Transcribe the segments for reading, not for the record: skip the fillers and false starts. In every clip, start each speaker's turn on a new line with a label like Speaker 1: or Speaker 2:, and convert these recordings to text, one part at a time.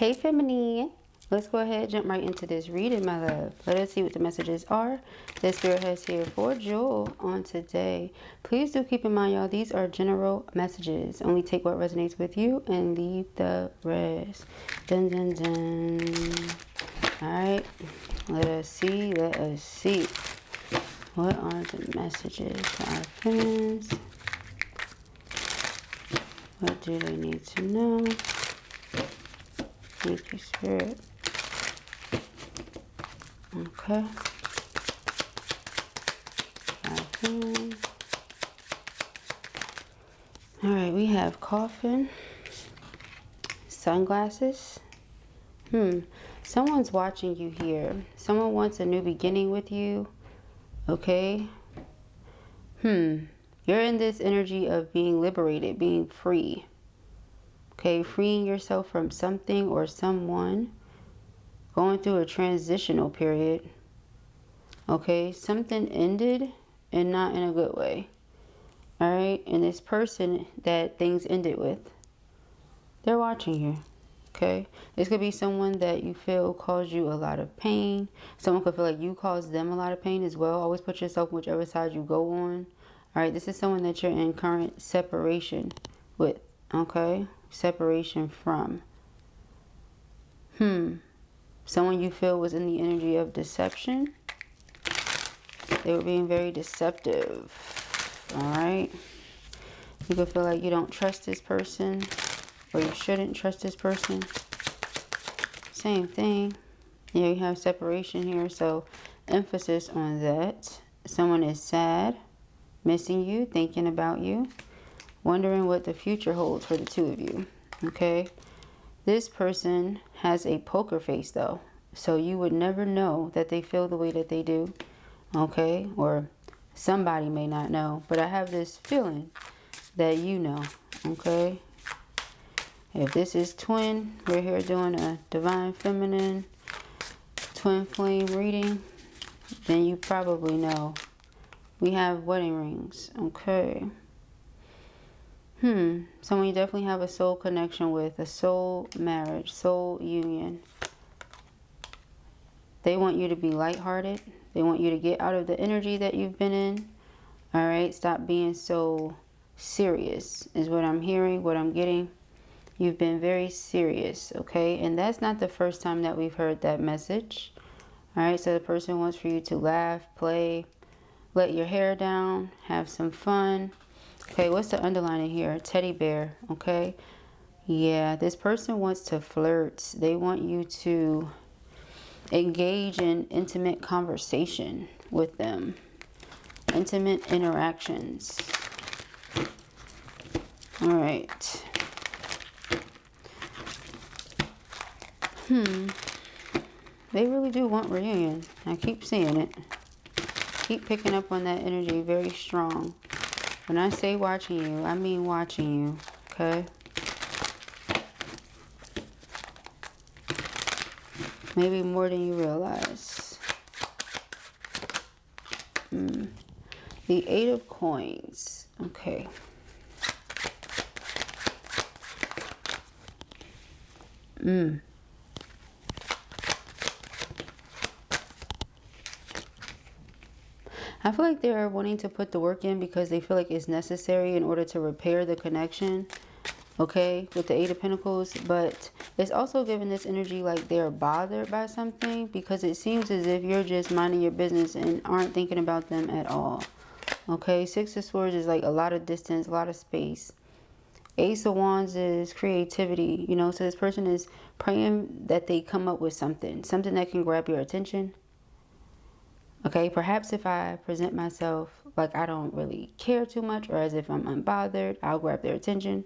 Speaker 1: Hey Feminine, let's go ahead and jump right into this reading, my love. Let us see what the messages are that Spirit has here for Jewel on today. Please do keep in mind, y'all, these are general messages. Only take what resonates with you and leave the rest. Dun dun dun. Alright, let us see. What are the messages for our friends? What do they need to know? Thank you, Spirit. Okay. Alright, we have coffin, sunglasses. Someone's watching you here. Someone wants a new beginning with you. Okay. You're in this energy of being liberated, being free. Okay, freeing yourself from something or someone. Going through a transitional period. Okay, something ended and not in a good way. Alright, and this person that things ended with, they're watching you. Okay, this could be someone that you feel caused you a lot of pain. Someone could feel like you caused them a lot of pain as well. Always put yourself on whichever side you go on. Alright, this is someone that you're in current separation with. Okay, separation from. Someone you feel was in the energy of deception. They were being very deceptive. Alright. You could feel like you don't trust this person. Or you shouldn't trust this person. Same thing. Yeah, you have separation here. So, emphasis on that. Someone is sad. Missing you. Thinking about you. Wondering what the future holds for the two of you. Okay. This person has a poker face though. So you would never know that they feel the way that they do. Okay. Or somebody may not know. But I have this feeling that you know. Okay. If this is twin, we're here doing a divine feminine twin flame reading. Then you probably know. We have wedding rings. Okay. Someone you definitely have a soul connection with, a soul marriage, soul union. They want you to be lighthearted. They want you to get out of the energy that you've been in. All right, stop being so serious is what I'm hearing, what I'm getting. You've been very serious, okay? And that's not the first time that we've heard that message. All right, so the person wants for you to laugh, play, let your hair down, have some fun. Okay, what's the underlining here? Teddy bear, okay? Yeah, this person wants to flirt. They want you to engage in intimate conversation with them. Intimate interactions. All right. They really do want reunion. I keep seeing it. Keep picking up on that energy very strong. When I say watching you, I mean watching you, okay? Maybe more than you realize. The 8 of Coins, okay. I feel like they're wanting to put the work in because they feel like it's necessary in order to repair the connection. Okay, with the 8 of Pentacles. But it's also giving this energy like they're bothered by something. Because it seems as if you're just minding your business and aren't thinking about them at all. Okay, 6 of Swords is like a lot of distance, a lot of space. Ace of Wands is creativity. You know, so this person is praying that they come up with something. Something that can grab your attention. Okay, perhaps if I present myself like I don't really care too much or as if I'm unbothered, I'll grab their attention.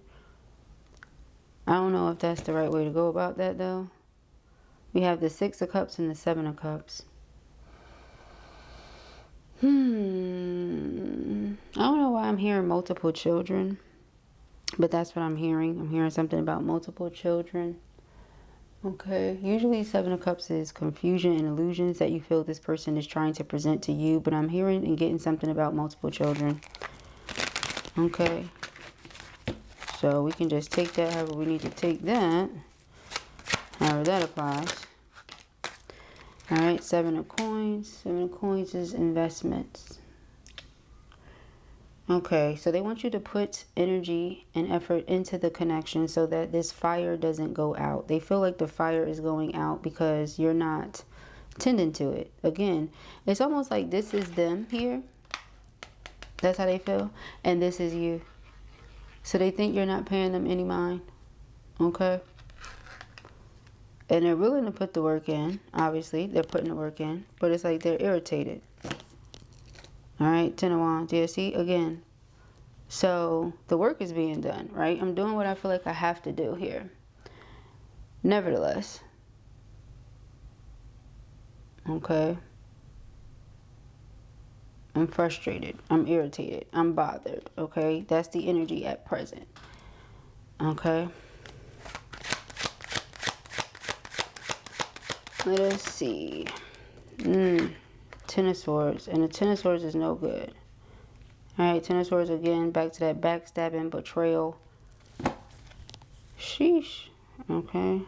Speaker 1: I don't know if that's the right way to go about that though. We have the 6 of Cups and the 7 of Cups. I don't know why I'm hearing multiple children, but that's what I'm hearing. I'm hearing something about multiple children. Okay, usually 7 of Cups is confusion and illusions that you feel this person is trying to present to you, but I'm hearing and getting something about multiple children. Okay, so we can just take that however we need to take that. However that applies. All right, 7 of coins. 7 of coins is investments. Okay, so they want you to put energy and effort into the connection so that this fire doesn't go out. They feel like the fire is going out because you're not tending to it. Again, it's almost like this is them here. That's how they feel. And this is you. So they think you're not paying them any mind. Okay? And they're willing to put the work in. Obviously, they're putting the work in. But it's like they're irritated. Alright, 10 of Wands. Yeah, see? Again. So, the work is being done, right? I'm doing what I feel like I have to do here. Nevertheless. Okay? I'm frustrated. I'm irritated. I'm bothered. Okay? That's the energy at present. Okay? Let us see. 10 of Swords. And the 10 of Swords is no good. Alright, 10 of Swords again. Back to that backstabbing, betrayal. Sheesh. Okay.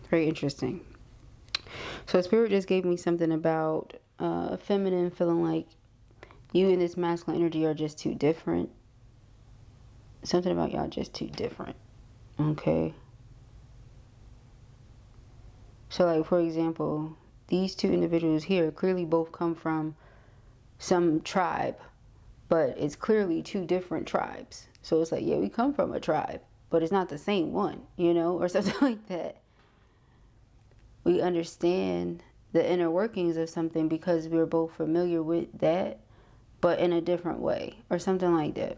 Speaker 1: Very interesting. So Spirit just gave me something about feminine feeling like you and this masculine energy are just too different. Something about y'all just too different. Okay. So like, for example, these two individuals here clearly both come from some tribe, but it's clearly two different tribes. So it's like, yeah, we come from a tribe, but it's not the same one, you know, or something like that. We understand the inner workings of something because we're both familiar with that, but in a different way, or something like that.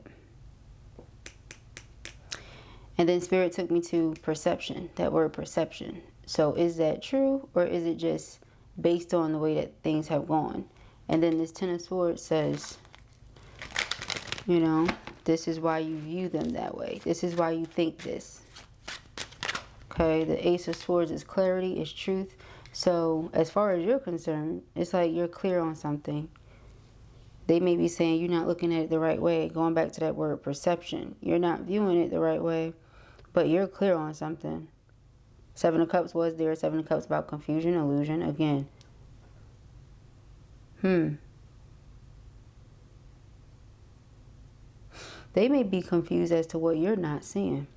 Speaker 1: And then Spirit took me to perception, that word perception. So is that true, or is it just based on the way that things have gone? And then this 10 of Swords says, you know, this is why you view them that way. This is why you think this. Okay, the Ace of Swords is clarity, is truth. So as far as you're concerned, it's like you're clear on something. They may be saying you're not looking at it the right way. Going back to that word perception. You're not viewing it the right way, but you're clear on something. 7 of Cups was there. 7 of Cups about confusion, illusion. Again. They may be confused as to what you're not seeing.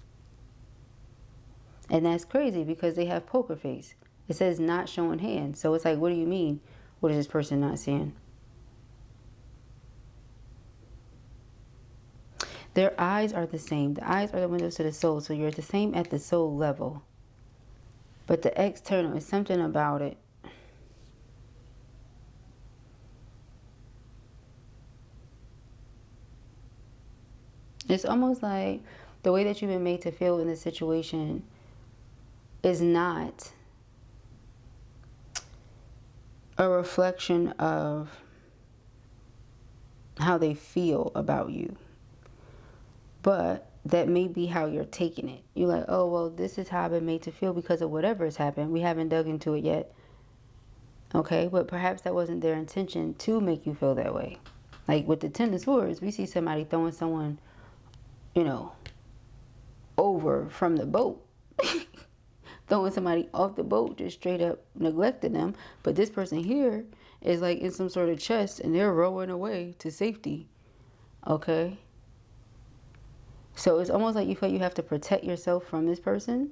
Speaker 1: And that's crazy because they have poker face. It says not showing hands. So it's like, what do you mean? What is this person not seeing? Their eyes are the same. The eyes are the windows to the soul. So you're the same at the soul level. But the external is something about it. It's almost like the way that you've been made to feel in this situation is not a reflection of how they feel about you. But that may be how you're taking it. You're like, oh, well, this is how I've been made to feel because of whatever has happened. We haven't dug into it yet. Okay, but perhaps that wasn't their intention to make you feel that way. Like with the 10 of Swords, we see somebody throwing someone, you know, over from the boat. Throwing somebody off the boat, just straight up neglecting them. But this person here is like in some sort of chest and they're rowing away to safety. Okay? So it's almost like you feel you have to protect yourself from this person.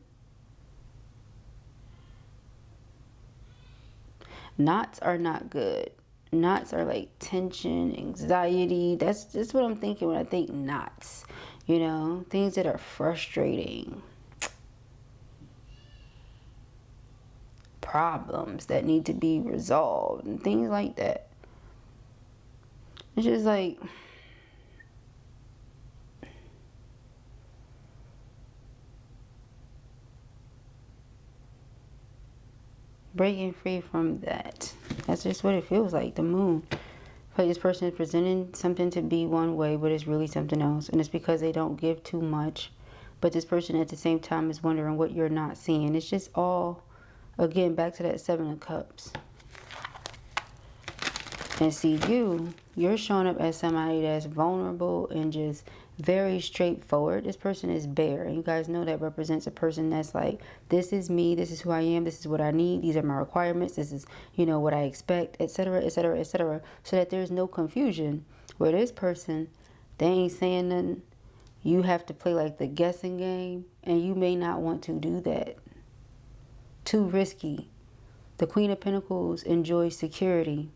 Speaker 1: Knots are not good. Knots are like tension, anxiety. That's just what I'm thinking when I think knots. You know, things that are frustrating. Problems that need to be resolved and things like that. It's just like breaking free from that. That's just what it feels like. The moon. Like this person is presenting something to be one way, but it's really something else. And it's because they don't give too much. but this person at the same time is wondering what you're not seeing. It's just all, again, back to that Seven of Cups. And see, you're showing up as somebody that's vulnerable and just very straightforward. This person is bare. And you guys know that represents a person that's like, this is me, this is who I am, this is what I need, these are my requirements, this is, you know, what I expect, etc., etc., etc. So that there's no confusion. Where this person, they ain't saying nothing. You have to play like the guessing game. And you may not want to do that. Too risky. The Queen of Pentacles enjoys security.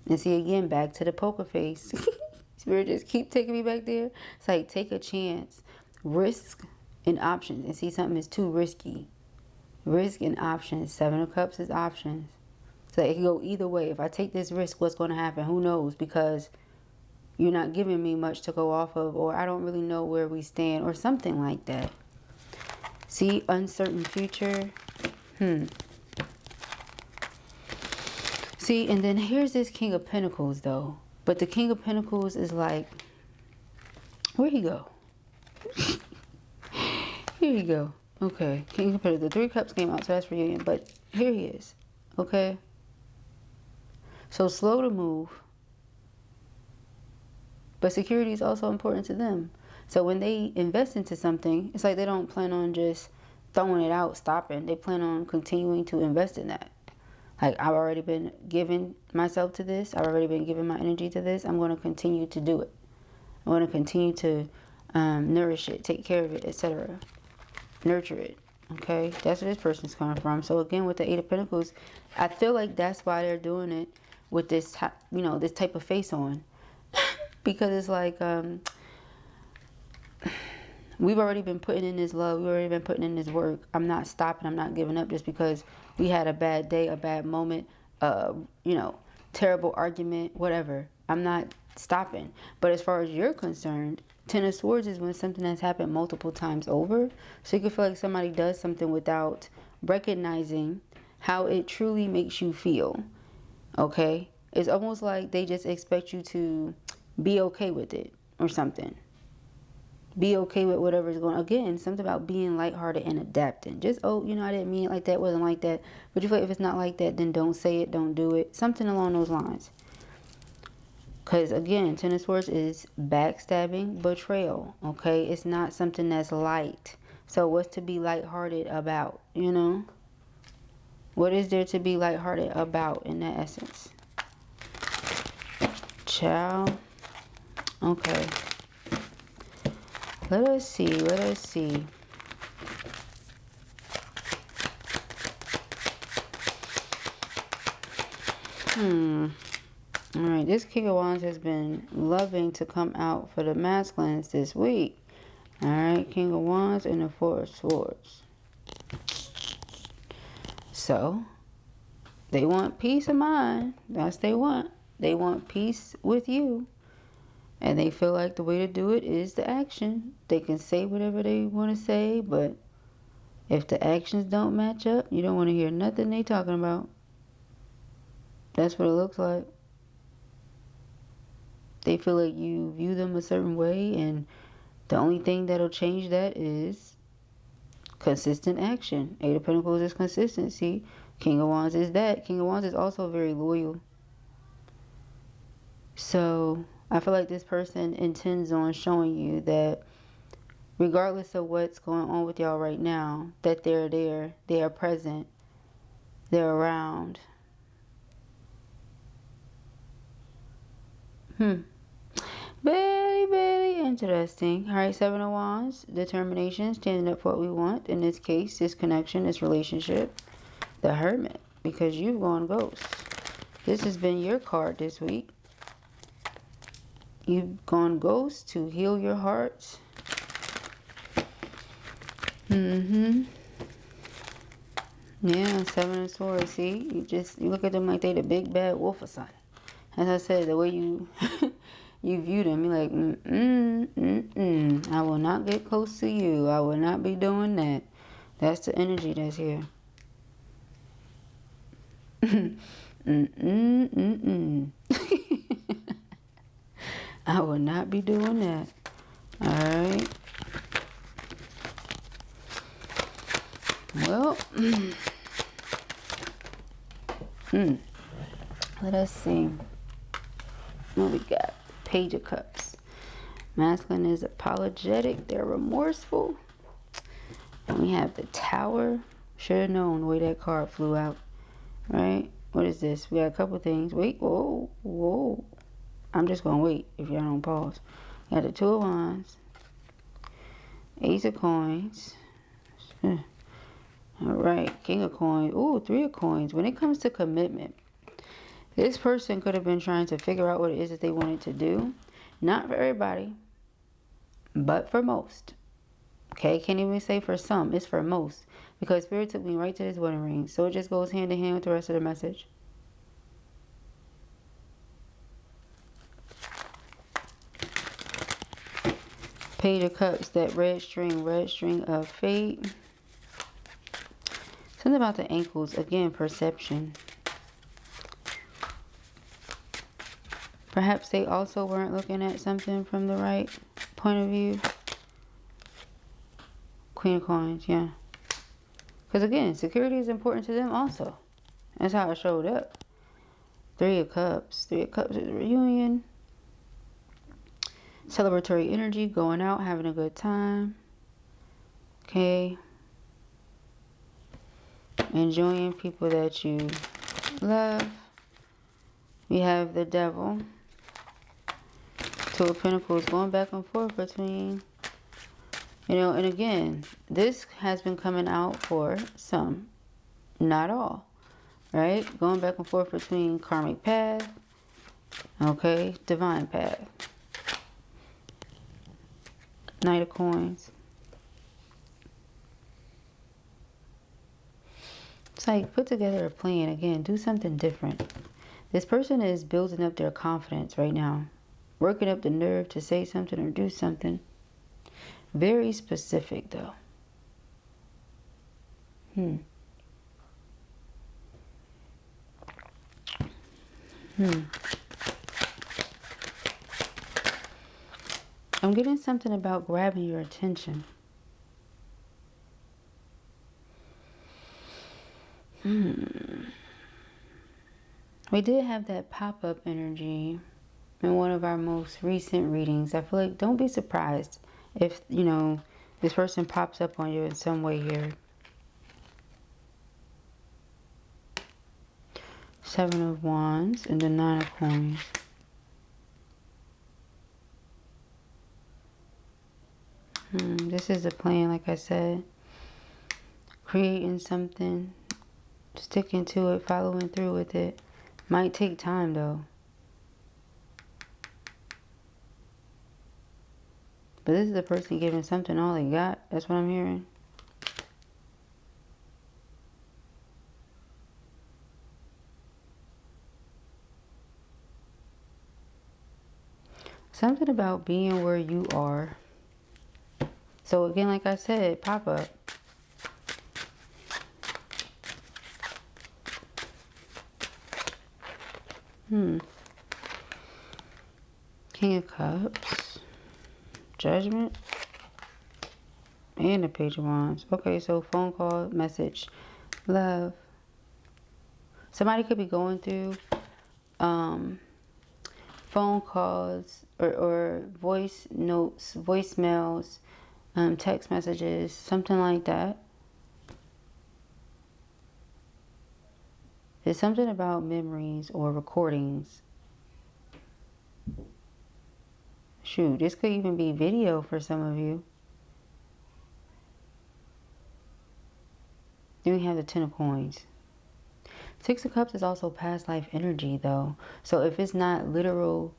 Speaker 1: And see, again, back to the poker face. Spirit just keep taking me back there. It's like, take a chance. Risk and options. And see, something is too risky. Risk and options. Seven of Cups is options. So it can go either way. If I take this risk, what's going to happen? Who knows? Because you're not giving me much to go off of. Or I don't really know where we stand. Or something like that. See, uncertain future. See, and then here's this King of Pentacles, though. But the King of Pentacles is like, where'd he go? Here you go. Okay, King of Pentacles. The Three Cups came out, so that's reunion. But here he is. Okay. So slow to move. But security is also important to them. So when they invest into something, it's like they don't plan on just throwing it out, stopping. They plan on continuing to invest in that. Like, I've already been giving myself to this. I've already been giving my energy to this. I'm going to continue to do it. I'm going to continue to nourish it, take care of it, etc. Nurture it. Okay? That's where this person's coming from. So, again, with the Eight of Pentacles, I feel like that's why they're doing it with this, you know, this type of face on. Because it's like, we've already been putting in this love. We've already been putting in this work. I'm not stopping. I'm not giving up just because we had a bad day, a bad moment, you know, terrible argument, whatever. I'm not stopping. But as far as you're concerned, Ten of Swords is when something has happened multiple times over. So you can feel like somebody does something without recognizing how it truly makes you feel. Okay? It's almost like they just expect you to be okay with it or something. Be okay with whatever's going on. Again, something about being lighthearted and adapting. Just, oh, you know, I didn't mean it like that. Wasn't like that. But you feel like if it's not like that, then don't say it. Don't do it. Something along those lines. Because, again, Ten of Swords is backstabbing, betrayal. Okay? It's not something that's light. So what's to be lighthearted about, you know? What is there to be lighthearted about in that essence? Child. Okay. Let us see. Let us see. Alright, this King of Wands has been loving to come out for the masculines this week. Alright, King of Wands and the Four of Swords. So, they want peace of mind. That's what they want. They want peace with you. And they feel like the way to do it is the action. They can say whatever they want to say, but if the actions don't match up, you don't want to hear nothing they talking about. That's what it looks like. They feel like you view them a certain way, and the only thing that'll change that is consistent action. Eight of Pentacles is consistency. King of Wands is that. King of Wands is also very loyal. So I feel like this person intends on showing you that regardless of what's going on with y'all right now, that they're there, they are present, they're around. Very, very interesting. Alright, Seven of Wands, determination, standing up for what we want. In this case, this connection, this relationship, the Hermit, because you've gone ghost. This has been your card this week. You've gone ghost to heal your heart. Yeah, Seven of Swords. See, you look at them like they the big bad wolf or something. As I said, the way you you view them, you're like, I will not get close to you. I will not be doing that. That's the energy that's here. I will not be doing that. Alright. Well, let us see what we got. Page of Cups. Masculine is apologetic. They're remorseful. And we have the Tower. Should have known the way that card flew out. Right? What is this? We got a couple things. Wait. Whoa. Whoa. I'm just going to wait if y'all don't pause. We got the Two of Wands. Ace of Coins. Alright. King of Coins. Ooh, Three of Coins. When it comes to commitment, this person could have been trying to figure out what it is that they wanted to do. Not for everybody, but for most. Okay, can't even say for some. It's for most. Because Spirit took me right to this wedding ring. So it just goes hand in hand with the rest of the message. Page of Cups, that red string of fate. Something about the ankles. Again, perception. Perhaps they also weren't looking at something from the right point of view. Queen of Coins, yeah. Because again, security is important to them also. That's how it showed up. Three of Cups. Three of Cups is reunion. Celebratory energy, going out, having a good time. Okay. Enjoying people that you love. We have the Devil. Two of Pentacles, going back and forth between, you know, and again, this has been coming out for some, not all, right? Going back and forth between karmic path, okay, divine path. Knight of Coins. It's like, put together a plan. Again, do something different. This person is building up their confidence right now. Working up the nerve to say something or do something. Very specific, though. I'm getting something about grabbing your attention. We did have that pop-up energy in one of our most recent readings. I feel like don't be surprised if, you know, this person pops up on you in some way here. Seven of Wands and the Nine of Coins. This is the plan, like I said. Creating something, sticking to it, following through with it. Might take time, though. But this is the person giving something all they got. That's what I'm hearing. Something about being where you are. So again, like I said, pop up. King of Cups. Judgment. And the Page of Wands. Okay, so phone call, message, love. Somebody could be going through phone calls or voice notes, voicemails, text messages, something like that. There's something about memories or recordings. Shoot, this could even be video for some of you. Then we have the Ten of Coins. Six of Cups is also past life energy, though. So if it's not literal,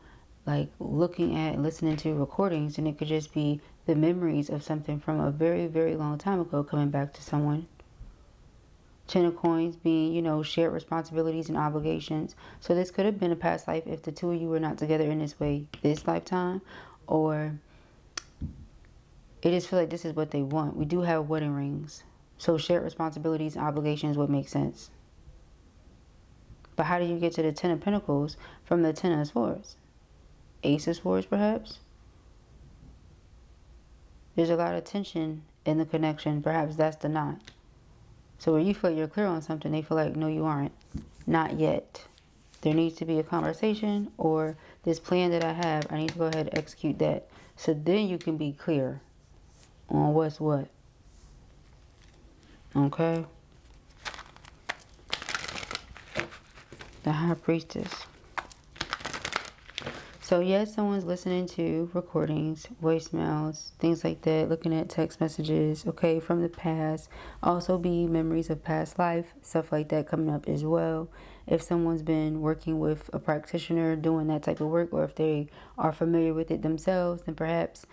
Speaker 1: like looking at and listening to recordings, then it could just be the memories of something from a very, very long time ago coming back to someone. Ten of Coins being, you know, shared responsibilities and obligations. So this could have been a past life if the two of you were not together in this way this lifetime. Or it just feel like this is what they want. We do have wedding rings. So shared responsibilities and obligations would make sense. But how do you get to the Ten of Pentacles from the Ten of Swords? Ace of Swords, perhaps? There's a lot of tension in the connection. Perhaps that's the knot. So where you feel you're clear on something, they feel like, no, you aren't. Not yet. There needs to be a conversation, or this plan that I have, I need to go ahead and execute that. So then you can be clear on what's what. Okay? The High Priestess. So yes, someone's listening to recordings, voicemails, things like that, looking at text messages, okay, from the past. Also be memories of past life, stuff like that coming up as well. If someone's been working with a practitioner doing that type of work, or if they are familiar with it themselves, then perhaps.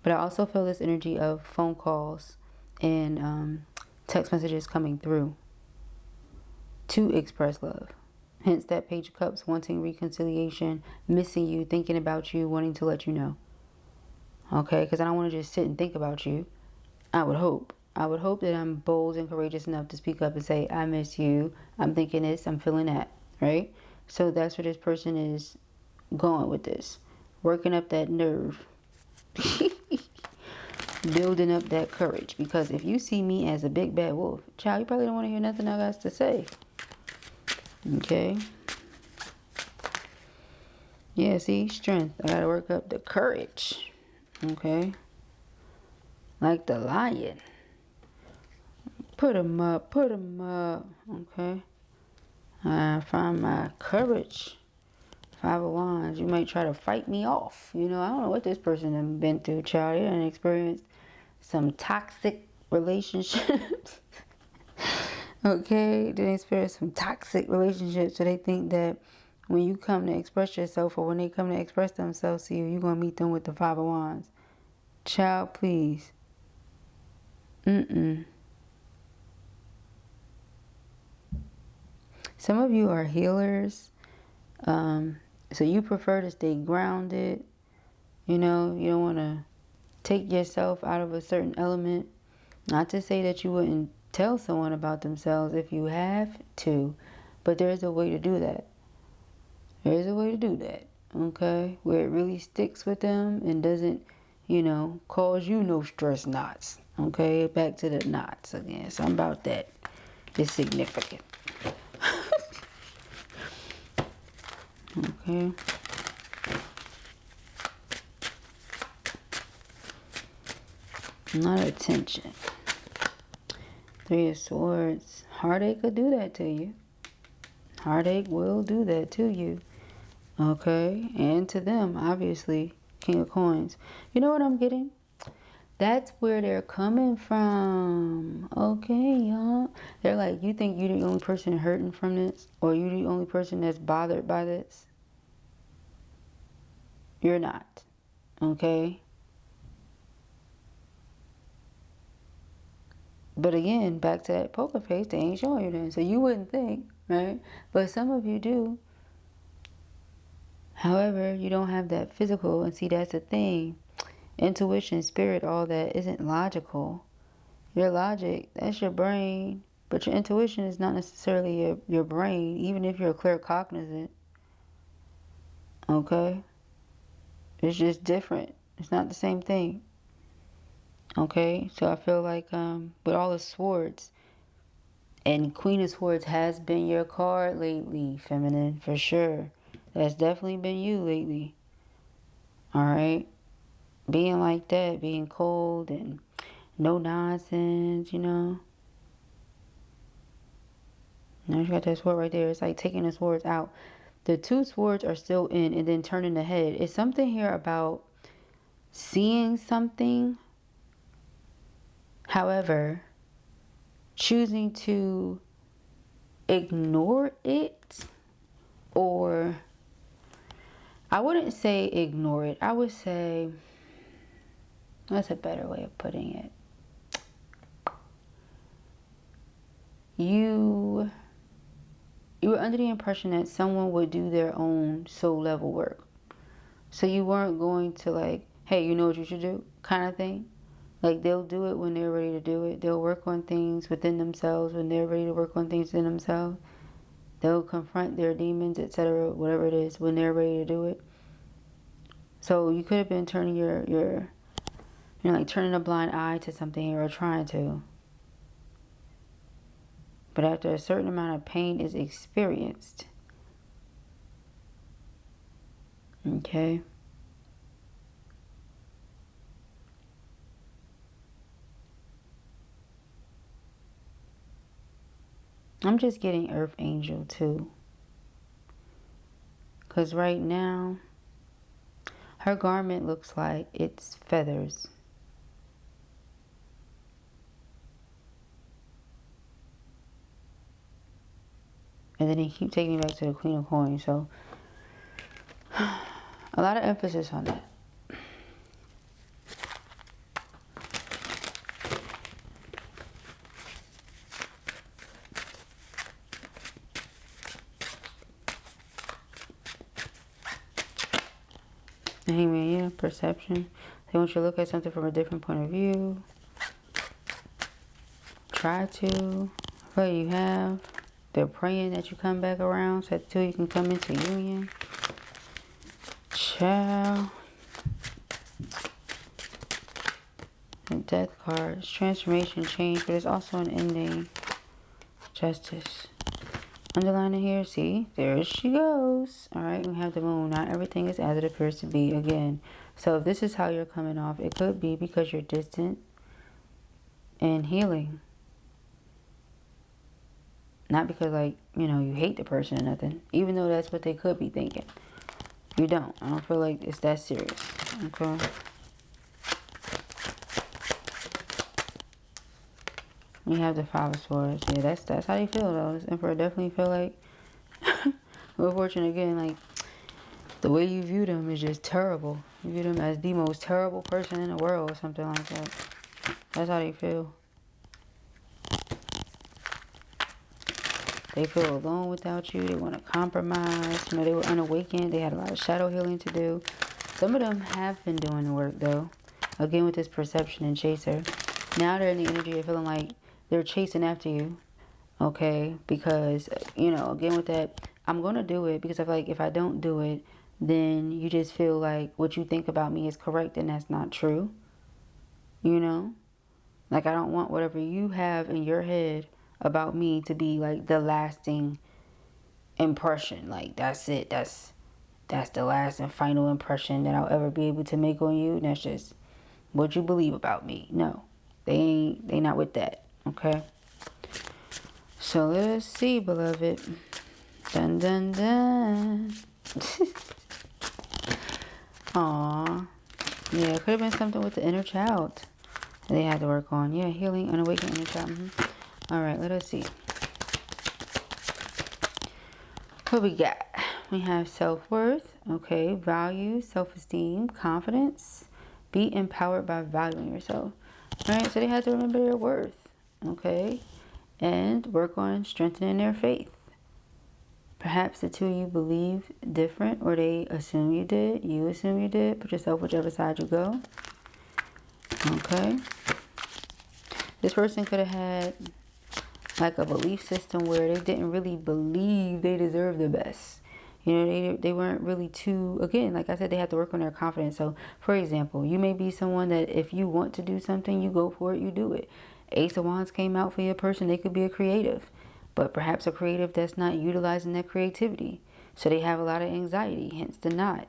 Speaker 1: But I also feel this energy of phone calls and text messages coming through to express love. Hence that Page of Cups, wanting reconciliation, missing you, thinking about you, wanting to let you know. Okay, because I don't want to just sit and think about you. I would hope. I would hope that I'm bold and courageous enough to speak up and say, I miss you. I'm thinking this. I'm feeling that. Right? So that's where this person is going with this. Working up that nerve. Building up that courage. Because if you see me as a big bad wolf, child, you probably don't want to hear nothing I got to say. Okay. Yeah, see, strength. I gotta work up the courage. Okay. Like the lion. Put him up, put him up. Okay. I find my courage. Five of Wands. You might try to fight me off. You know, I don't know what this person has been through, child. They done experienced some toxic relationships. Okay, they experience some toxic relationships, so they think that when you come to express yourself, or when they come to express themselves to you, you're going to meet them with the Five of Wands. Child, please. Some of you are healers, so you prefer to stay grounded. You know, you don't want to take yourself out of a certain element. Not to say that you wouldn't tell someone about themselves if you have to, but there's a way to do that. There's a way to do that, okay? Where it really sticks with them and doesn't, you know, cause you no stress knots, okay? Back to the knots again. Something about that is significant. Okay. Not attention. Three of Swords. Heartache could do that to you. Heartache will do that to you. Okay. And to them, obviously. King of Coins. You know what I'm getting? That's where they're coming from. Okay, y'all. They're like, you think you're the only person hurting from this? Or you're the only person that's bothered by this? You're not. Okay? But again, back to that poker face, they ain't showing you that. So you wouldn't think, right? But some of you do. However, you don't have that physical. And see, that's the thing. Intuition, spirit, all that isn't logical. Your logic, that's your brain. But your intuition is not necessarily your brain, even if you're claircognizant. Okay? It's just different. It's not the same thing. Okay? So I feel like with all the swords, and Queen of Swords has been your card lately, feminine, for sure. That's definitely been you lately. Alright? Being like that, being cold and no nonsense, you know. Now you got that sword right there. It's like taking the swords out. The two swords are still in and then turning the head. It's something here about seeing something. However, choosing to ignore it, or I wouldn't say ignore it. I would say, that's a better way of putting it. You were under the impression that someone would do their own soul level work. So you weren't going to like, hey, you know what you should do kind of thing. Like they'll do it when they're ready to do it. They'll work on things within themselves when they're ready to work on things within themselves. They'll confront their demons, etc., whatever it is, when they're ready to do it. So you could have been turning your You're like turning a blind eye to something or trying to. But after a certain amount of pain is experienced, okay, I'm just getting Earth Angel too. Because right now, her garment looks like it's feathers. And then he keep taking me back to the Queen of Coins. So, a lot of emphasis on that. Hangman, yeah, perception. They want you to look at something from a different point of view. Try to. But you have. They're praying that you come back around so that you can come into union. Child. The Death card. Transformation, change, but it's also an ending. Justice. Underlining here, see, there she goes. All right, we have the Moon. Not everything is as it appears to be. Again, so if this is how you're coming off, it could be because you're distant and healing. Not because, like, you know, you hate the person or nothing. Even though that's what they could be thinking. You don't. I don't feel like it's that serious. Okay. You have the Five of Swords. Yeah, that's how you feel, though. This Emperor definitely feel like... We're fortunate again, like, the way you view them is just terrible. You view them as the most terrible person in the world or something like that. That's how they feel. They feel alone without you. They want to compromise. You know, they were unawakened. They had a lot of shadow healing to do. Some of them have been doing the work, though. Again, with this perception and chaser. Now they're in the energy of feeling like they're chasing after you. Okay? Because, you know, again with that, I'm going to do it because I feel like if I don't do it, then you just feel like what you think about me is correct and that's not true. You know? Like, I don't want whatever you have in your head about me to be like the lasting impression. Like, that's it. That's the last and final impression that I'll ever be able to make on you. And that's just what you believe about me. No. They not with that. Okay? So let's see, beloved. Dun dun dun. Aww. Yeah, it could have been something with the inner child they had to work on. Yeah, healing, unawakened inner child. Alright, let us see. What we got? We have self-worth. Okay, value, self-esteem, confidence. Be empowered by valuing yourself. Alright, so they had to remember their worth. Okay, and work on strengthening their faith. Perhaps the two of you believe different, or they assume you did. You assume you did. Put yourself whichever side you go. Okay. This person could have had like a belief system where they didn't really believe they deserve the best. You know, they weren't really too, again, like I said, they had to work on their confidence. So, for example, you may be someone that if you want to do something, you go for it, you do it. Ace of Wands came out for your person. They could be a creative, but perhaps a creative that's not utilizing their creativity. So they have a lot of anxiety, hence the knot.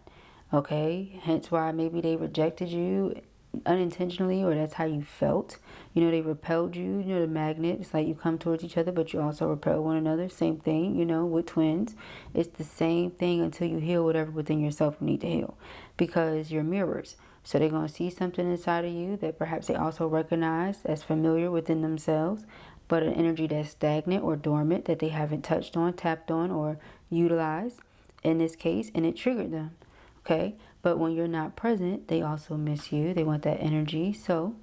Speaker 1: Okay, hence why maybe they rejected you unintentionally, or that's how you felt. You know, they repelled you. You know, the magnet, it's like you come towards each other, but you also repel one another. Same thing, you know, with twins. It's the same thing until you heal whatever within yourself you need to heal, because you're mirrors. So they're going to see something inside of you that perhaps they also recognize as familiar within themselves, but an energy that's stagnant or dormant that they haven't touched on, tapped on, or utilized in this case, and it triggered them. Okay, but when you're not present, they also miss you. They want that energy. So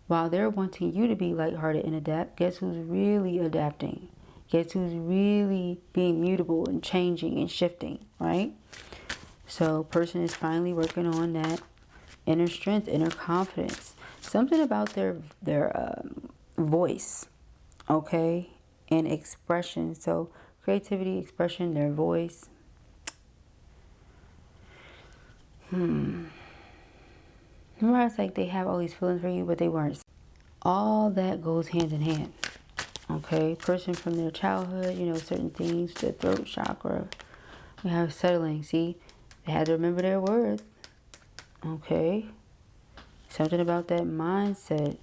Speaker 1: while they're wanting you to be lighthearted and adapt, guess who's really adapting? Guess who's really being mutable and changing and shifting, right? So person is finally working on that inner strength, inner confidence. Something about their voice, okay, and expression. So creativity, expression, their voice. Remember how it's like they have all these feelings for you, but they weren't. All that goes hand in hand. Okay, person from their childhood, you know, certain things, the throat chakra. We have settling, see? They had to remember their worth. Okay. Something about that mindset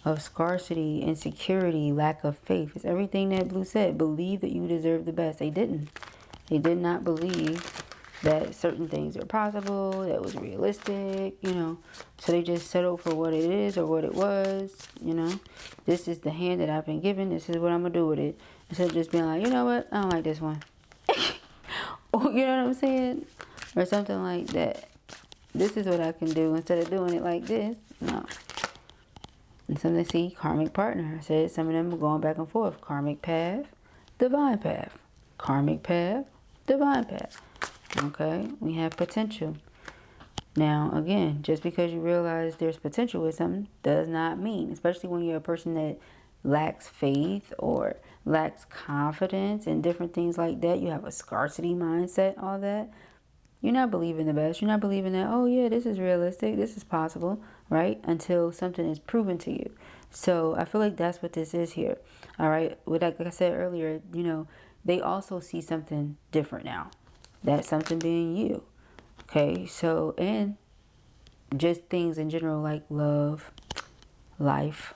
Speaker 1: of scarcity, insecurity, lack of faith. It's everything that Blue said. Believe that you deserve the best. They didn't. They did not believe that certain things are possible, that was realistic, you know. So they just settled for what it is or what it was, you know. This is the hand that I've been given. This is what I'm going to do with it. Instead of just being like, you know what? I don't like this one. Or, you know what I'm saying? Or something like that. This is what I can do instead of doing it like this. No. And some they see karmic partner. I said some of them are going back and forth. Karmic path, divine path. Karmic path, divine path. Okay, we have potential. Now, again, just because you realize there's potential with something does not mean, especially when you're a person that lacks faith or lacks confidence and different things like that. You have a scarcity mindset, all that. You're not believing the best. You're not believing that, oh yeah, this is realistic, this is possible, right? Until something is proven to you. So I feel like that's what this is here. All right. Like I said earlier, you know, they also see something different now. That something being you. Okay. So, and just things in general like love, life,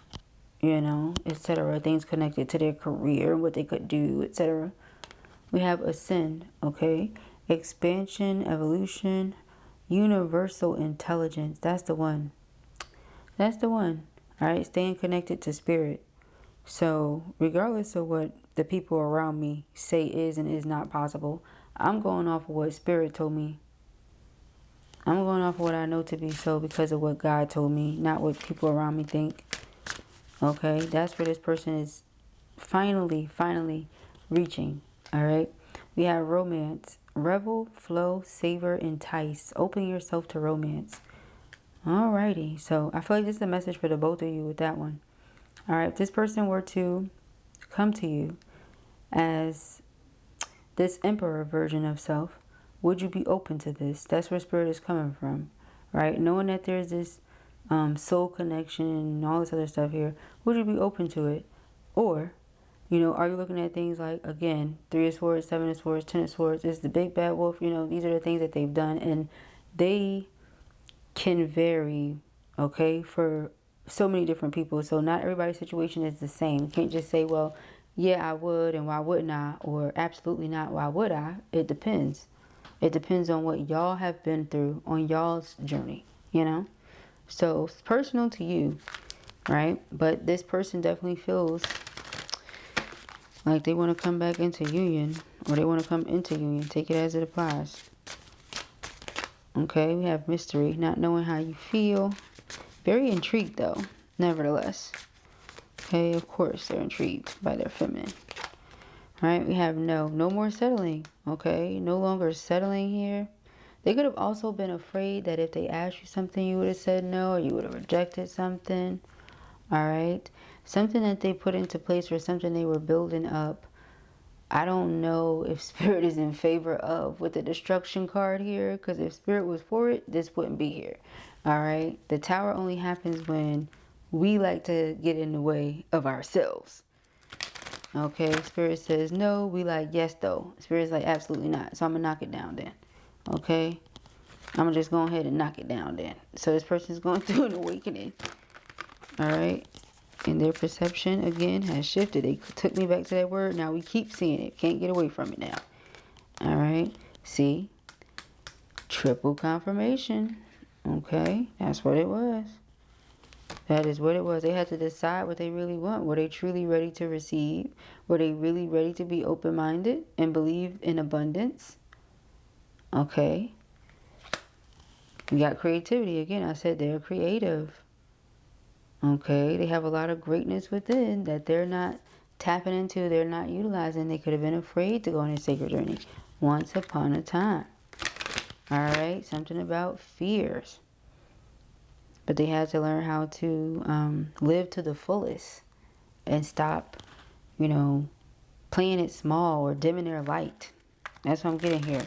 Speaker 1: you know, etc. Things connected to their career, what they could do, etc. We have ascend, okay? Expansion, evolution, universal intelligence. That's the one. That's the one. All right, staying connected to spirit. So regardless of what the people around me say is and is not possible, I'm going off of what spirit told me. I'm going off of what I know to be so because of what God told me, not what people around me think. Okay, that's where this person is finally reaching. All right, we have romance. Revel, flow, savor, entice. Open yourself to romance. Alrighty, so I feel like this is a message for the both of you with that one. Alright, if this person were to come to you as this emperor version of self, would you be open to this? That's where spirit is coming from, right? Knowing that there's this soul connection and all this other stuff here, would you be open to it? Or, you know, are you looking at things like, again, 3 of Swords, 7 of Swords, 10 of Swords, is the big bad wolf, you know, these are the things that they've done, and they can vary, okay, for so many different people. So not everybody's situation is the same. You can't just say, well, yeah, I would, and why wouldn't I? Or absolutely not, why would I? It depends. It depends on what y'all have been through on y'all's journey, you know? So it's personal to you, right? But this person definitely feels like they want to come back into union, or they want to come into union. Take it as it applies. Okay, we have mystery, not knowing how you feel. Very intrigued though, nevertheless. Okay, of course they're intrigued by their feminine. Right, we have no more settling. Okay, no longer settling here. They could have also been afraid that if they asked you something, you would have said no, or you would have rejected something. All right, something that they put into place or something they were building up. I don't know if spirit is in favor of with the destruction card here, because if spirit was for it, this wouldn't be here. All right, the tower only happens when we like to get in the way of ourselves. Okay, spirit says no, we like yes though. Spirit's like absolutely not. So I'm gonna knock it down then. Okay, I'm gonna just go ahead and knock it down then. So this person's going through an awakening. All right. And their perception, again, has shifted. They took me back to that word. Now we keep seeing it. Can't get away from it now. All right. See? Triple confirmation. Okay. That's what it was. That is what it was. They had to decide what they really want. Were they truly ready to receive? Were they really ready to be open-minded and believe in abundance? Okay. We got creativity. Again, I said they're creative. Okay, they have a lot of greatness within that they're not tapping into, they're not utilizing. They could have been afraid to go on a sacred journey once upon a time. All right, something about fears. But they had to learn how to live to the fullest and stop, you know, playing it small or dimming their light. That's what I'm getting here.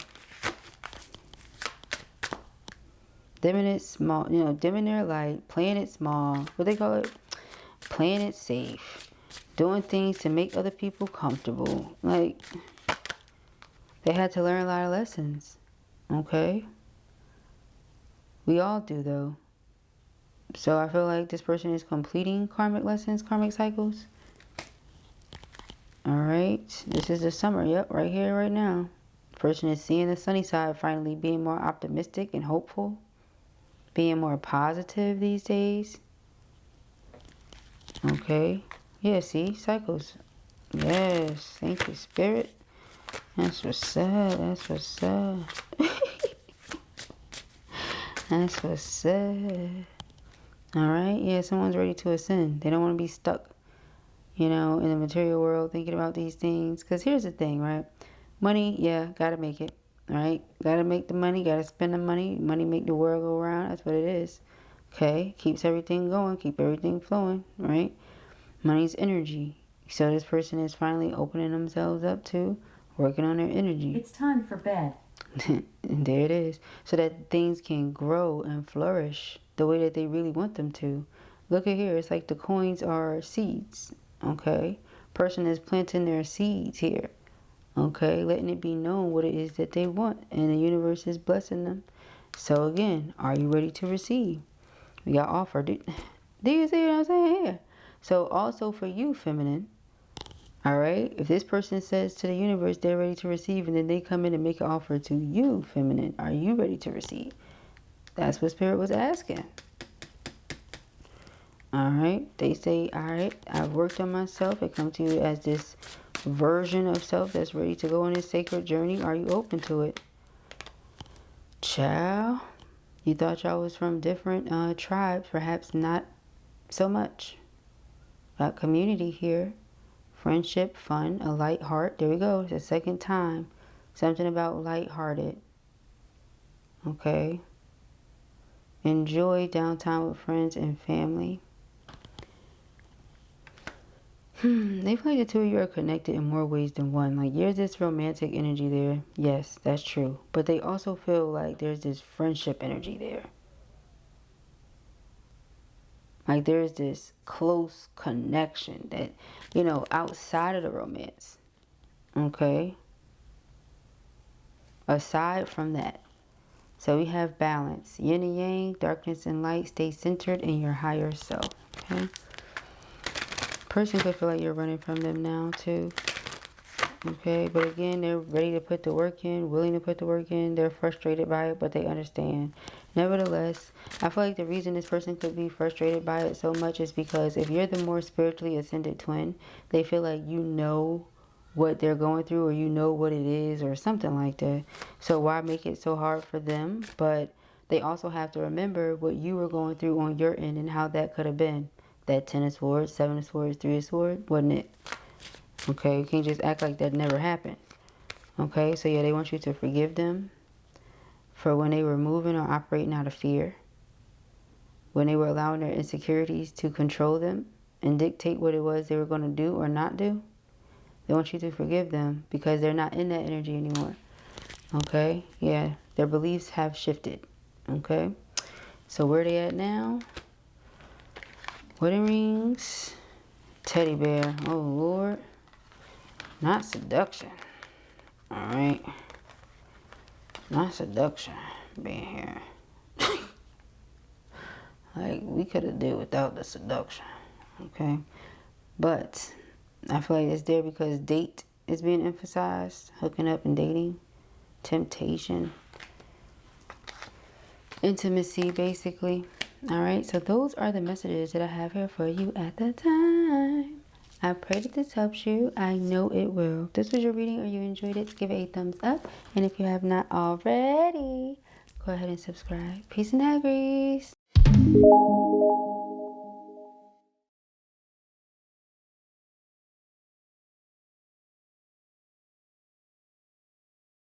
Speaker 1: dimming it small, you know, dimming their light, playing it small. What they call it? Playing it safe. Doing things to make other people comfortable. Like, they had to learn a lot of lessons. Okay? We all do, though. So I feel like this person is completing karmic lessons, karmic cycles. Alright. This is the summer. Yep, right here, right now. Person is seeing the sunny side, finally being more optimistic and hopeful. Being more positive these days. Okay. Yeah, see? Cycles. Yes. Thank you, Spirit. That's what's up. That's what's up. That's what's up. Alright. Yeah, someone's ready to ascend. They don't want to be stuck, you know, in the material world thinking about these things. Because here's the thing, right? Money, yeah, gotta make it. Right? Gotta make the money. Gotta spend the money. Money make the world go around. That's what it is. Okay? Keeps everything going. Keep everything flowing. Right? Money's energy. So this person is finally opening themselves up to working on their energy.
Speaker 2: It's time for bed.
Speaker 1: And there it is. So that things can grow and flourish the way that they really want them to. Look at here. It's like the coins are seeds. Okay? Person is planting their seeds here. Okay? Letting it be known what it is that they want. And the universe is blessing them. So again, are you ready to receive? We got offer. Do you see what I'm saying here? So also for you, feminine. Alright? If this person says to the universe they're ready to receive, and then they come in and make an offer to you, feminine, are you ready to receive? That's what Spirit was asking. Alright? They say, alright, I've worked on myself. I come to you as this version of self that's ready to go on this sacred journey. Are you open to it? Child, you thought y'all was from different tribes. Perhaps not so much. Got community here. Friendship, fun, a light heart. There we go. It's the second time. Something about lighthearted. Okay. Enjoy downtime with friends and family. They feel like the two of you are connected in more ways than one. Like, there's this romantic energy there. Yes, that's true. But they also feel like there's this friendship energy there. Like, there's this close connection that, you know, outside of the romance. Okay? Aside from that. So we have balance. Yin and yang, darkness and light. Stay centered in your higher self. Okay? Person could feel like you're running from them now, too. Okay? But again, they're ready to put the work in, willing to put the work in. They're frustrated by it, but they understand. Nevertheless, I feel like the reason this person could be frustrated by it so much is because if you're the more spiritually ascended twin, they feel like you know what they're going through, or you know what it is, or something like that. So why make it so hard for them? But they also have to remember what you were going through on your end and how that could have been. That 10 of Swords, 7 of Swords, 3 of Swords, wasn't it? Okay, you can't just act like that never happened. Okay, so yeah, they want you to forgive them for when they were moving or operating out of fear. When they were allowing their insecurities to control them and dictate what it was they were going to do or not do. They want you to forgive them because they're not in that energy anymore. Okay, yeah, their beliefs have shifted. Okay, so where they at now? Wedding rings, teddy bear. Oh Lord, not seduction. All right, not seduction being here. Like, we could have did without the seduction. Okay, but I feel like it's there because date is being emphasized. Hooking up and dating, temptation, intimacy, basically. Alright, so those are the messages that I have here for you at the time. I pray that this helps you. I know it will. If this was your reading or you enjoyed it, give it a thumbs up. And if you have not already, go ahead and subscribe. Peace and AQUARIUS.